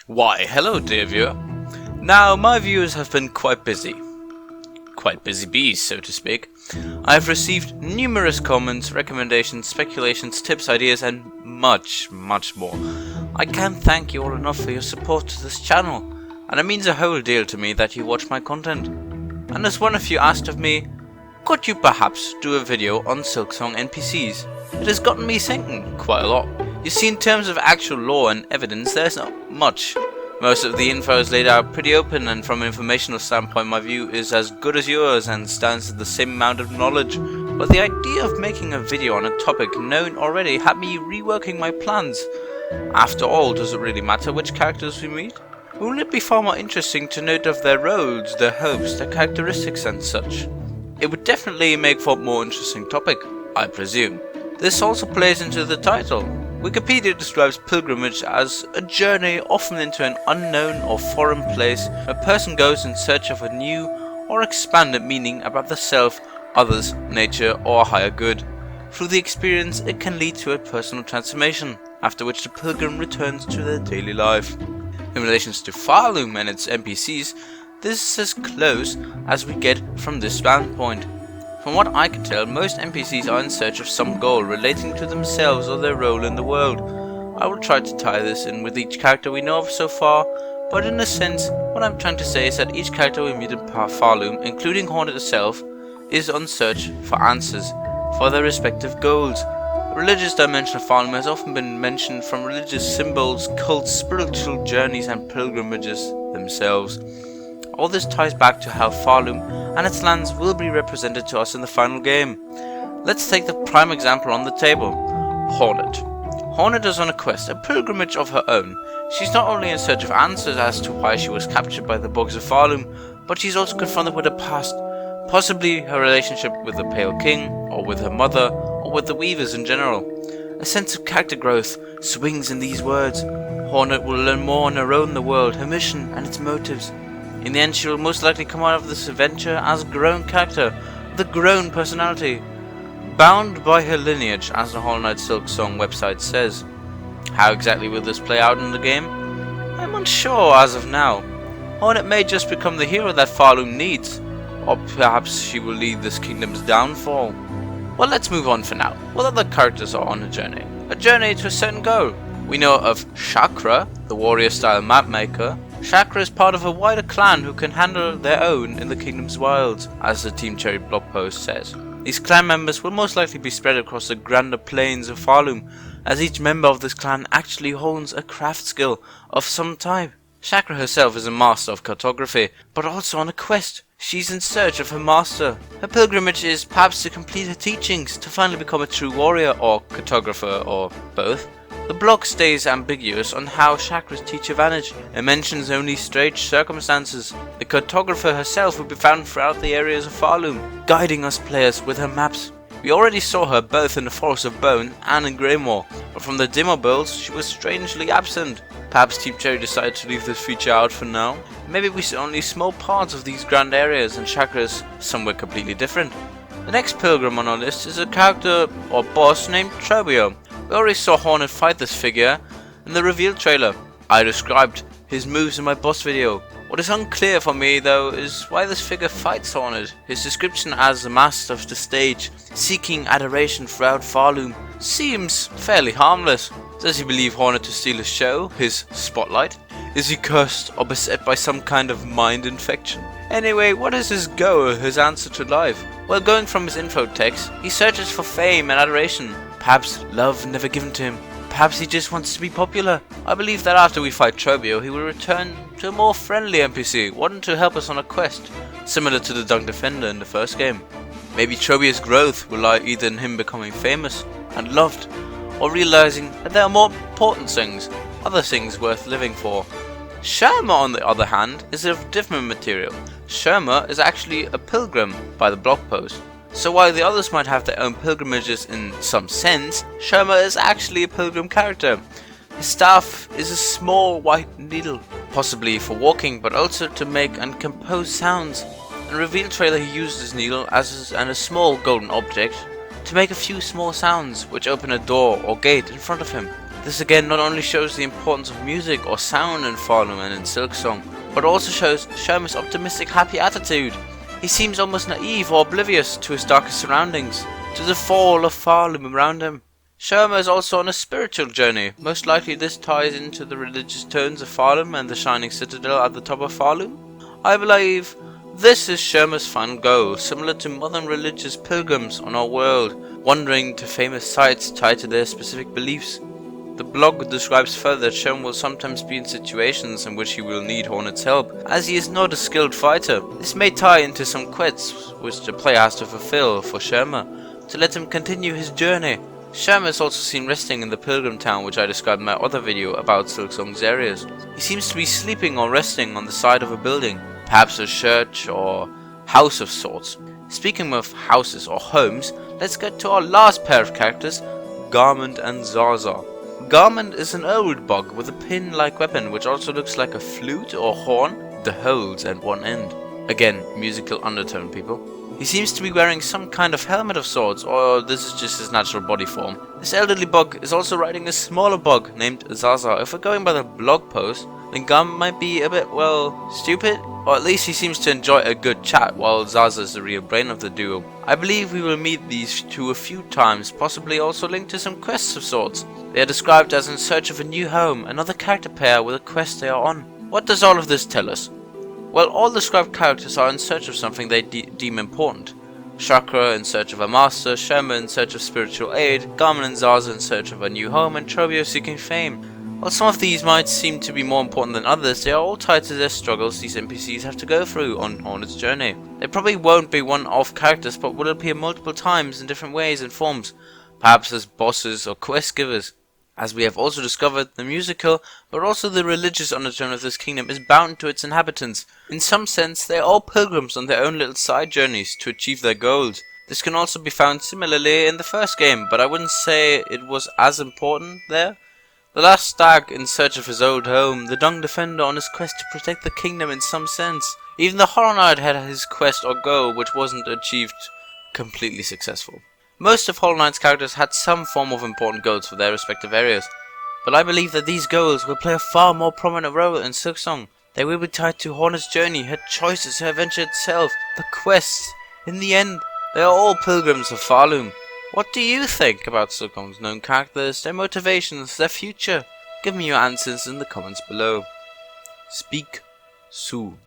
Why, hello dear viewer. Now, my viewers have been quite busy bees, so to speak. I have received numerous comments, recommendations, speculations, tips, ideas, and much more. I can't thank you all enough for your support to this channel, and it means a whole deal to me that you watch my content. And as one of you asked of me, could you perhaps do a video on Silksong NPCs? It has gotten me thinking quite a lot. You see, in terms of actual lore and evidence, there's not much. Most of the info is laid out pretty open, and from an informational standpoint my view is as good as yours and stands at the same amount of knowledge. But the idea of making a video on a topic known already had me reworking my plans. After all, does it really matter which characters we meet? Wouldn't it be far more interesting to note of their roles, their hopes, their characteristics and such? It would definitely make for a more interesting topic, I presume. This also plays into the title. Wikipedia describes pilgrimage as a journey often into an unknown or foreign place. A person goes in search of a new or expanded meaning about the self, others, nature, or a higher good. Through the experience, it can lead to a personal transformation, after which the pilgrim returns to their daily life. In relation to Pharloom and its NPCs, this is as close as we get from this standpoint. From what I can tell, most NPCs are in search of some goal relating to themselves or their role in the world. I will try to tie this in with each character we know of so far, but in a sense, what I'm trying to say is that each character we meet in Pharloom, including Hornet itself, is on search for answers for their respective goals. The religious dimension of Pharloom has often been mentioned, from religious symbols, cults, spiritual journeys, and pilgrimages themselves. All this ties back to how Pharloom and its lands will be represented to us in the final game. Let's take the prime example on the table, Hornet. Hornet is on a quest, a pilgrimage of her own. She's not only in search of answers as to why she was captured by the bogs of Pharloom, but she's also confronted with her past, possibly her relationship with the Pale King, or with her mother, or with the Weavers in general. A sense of character growth swings in these words. Hornet will learn more on her own, the world, her mission, and its motives. In the end, she will most likely come out of this adventure as a grown character, with a grown personality, bound by her lineage, as the Hollow Knight Silksong website says. How exactly will this play out in the game? I'm unsure as of now. Hornet may just become the hero that Pharloom needs, or perhaps she will lead this kingdom's downfall. Well, let's move on for now. What other characters are on a journey? A journey to a certain goal. We know of Chakra, the warrior-style mapmaker. Chakra is part of a wider clan who can handle their own in the kingdom's wilds, as the Team Cherry blog post says. These clan members will most likely be spread across the grander plains of Pharloom, as each member of this clan actually hones a craft skill of some type. Chakra herself is a master of cartography, but also on a quest. She's in search of her master. Her pilgrimage is perhaps to complete her teachings, to finally become a true warrior or cartographer, or both. The blog stays ambiguous on how Chakra's teacher vanished. It mentions only strange circumstances. The cartographer herself will be found throughout the areas of Pharloom, guiding us players with her maps. We already saw her both in the Forest of Bone and in Greymoor, but from the demo builds she was strangely absent. Perhaps Team Cherry decided to leave this feature out for now. Maybe we see only small parts of these grand areas and Chakra is somewhere completely different. The next pilgrim on our list is a character or boss named Trobio. We already saw Hornet fight this figure in the reveal trailer. I described his moves in my boss video. What is unclear for me though is why this figure fights Hornet. His description as the master of the stage, seeking adoration throughout Pharloom, seems fairly harmless. Does he believe Hornet to steal his show, his spotlight? Is he cursed or beset by some kind of mind infection? Anyway, what is his goal, his answer to life? Well, going from his info text, he searches for fame and adoration. Perhaps love never given to him. Perhaps he just wants to be popular. I believe that after we fight Trobio, he will return to a more friendly NPC, wanting to help us on a quest, similar to the Dung Defender in the first game. Maybe Trobio's growth will lie either in him becoming famous and loved, or realizing that there are more important things, other things worth living for. Sherma, on the other hand, is of different material. Sherma is actually a pilgrim by the blog post. So while the others might have their own pilgrimages in some sense, Sherma is actually a pilgrim character. His staff is a small white needle, possibly for walking but also to make and compose sounds. In the reveal trailer he used his needle and a small golden object to make a few small sounds which open a door or gate in front of him. This again not only shows the importance of music or sound in Pharloom and in Silksong, but also shows Sherma's optimistic, happy attitude. He seems almost naive or oblivious to his darkest surroundings, to the fall of Pharloom around him. Sherma is also on a spiritual journey. Most likely this ties into the religious tones of Pharloom and the shining citadel at the top of Pharloom. I believe this is Sherma's final goal, similar to modern religious pilgrims on our world, wandering to famous sites tied to their specific beliefs. The blog describes further that Sherma will sometimes be in situations in which he will need Hornet's help, as he is not a skilled fighter. This may tie into some quests which the player has to fulfill for Sherma to let him continue his journey. Sherma is also seen resting in the pilgrim town, which I described in my other video about Silksong's areas. He seems to be sleeping or resting on the side of a building, perhaps a church or house of sorts. Speaking of houses or homes, let's get to our last pair of characters, Garment and Zaza. Garment is an old bug with a pin-like weapon which also looks like a flute or horn, the holes at one end. Again, musical undertone, people. He seems to be wearing some kind of helmet of sorts, or this is just his natural body form. This elderly bug is also riding a smaller bug named Zaza. If we're going by the blog post, then Garment might be a bit, well, stupid? Or at least he seems to enjoy a good chat, while Zaza is the real brain of the duo. I believe we will meet these two a few times, possibly also linked to some quests of sorts. They are described as in search of a new home, another character pair with a quest they are on. What does all of this tell us? Well, all described characters are in search of something they deem important. Chakra in search of a master, Sherma in search of spiritual aid, Garment and Zaza in search of a new home, and Trobio seeking fame. While some of these might seem to be more important than others, they are all tied to their struggles these NPCs have to go through on Hornet's journey. They probably won't be one-off characters, but will appear multiple times in different ways and forms, perhaps as bosses or quest givers. As we have also discovered, the musical, but also the religious undertone of this kingdom is bound to its inhabitants. In some sense, they are all pilgrims on their own little side journeys to achieve their goals. This can also be found similarly in the first game, but I wouldn't say it was as important there. The last stag in search of his old home, the Dung defender on his quest to protect the kingdom in some sense. Even the Horror Knight had his quest or goal which wasn't achieved completely successful. Most of Hollow Knight's characters had some form of important goals for their respective areas, but I believe that these goals will play a far more prominent role in Silksong. They will be tied to Hornet's journey, her choices, her adventure itself, the quests. In the end, they are all pilgrims of Pharloom. What do you think about Silksong's known characters, their motivations, their future? Give me your answers in the comments below. Speak soon.